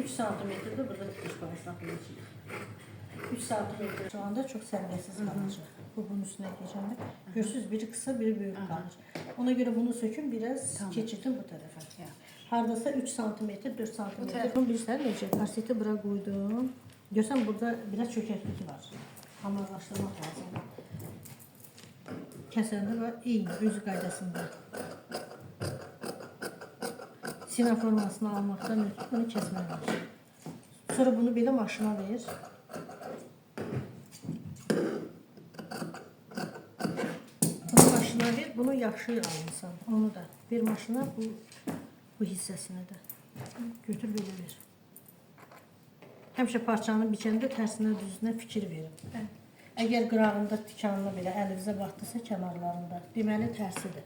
3 santimetrdə burada pişmanı saxlayacağıq. 3 santimetr şu anda çox səliqəsiz qalacaq. Bu bunun üstünə keçəndə. Görürsünüz, biri qısa, biri böyük qalır. Ona görə bunu sökün, biraz keçirtin bu tərəfə. Hardasa 3 santimetr, 4 santimetr. Bunu bilirsən necə? Karseti bura qoydum. Görsən, burada biraz çökəklik var. Hamarlaşdırmaq lazım. Kəsəndə var, eyni, özü qaydasında. Sina formasını almaqdan ötürü bunu kəsmək lazım. Sonra bunu belə maşına ver. Bunu maşına ver, bunu yaxşı alınsan. Onu da bir maşına, bu hissəsini də. Götür belə ver. Həmişə parçanı bikəndə tərsinə düzünə fikir verin. Əgər qırağında tikanlı belə əlinizə batdısa kənarlarında, deməli tərsidir.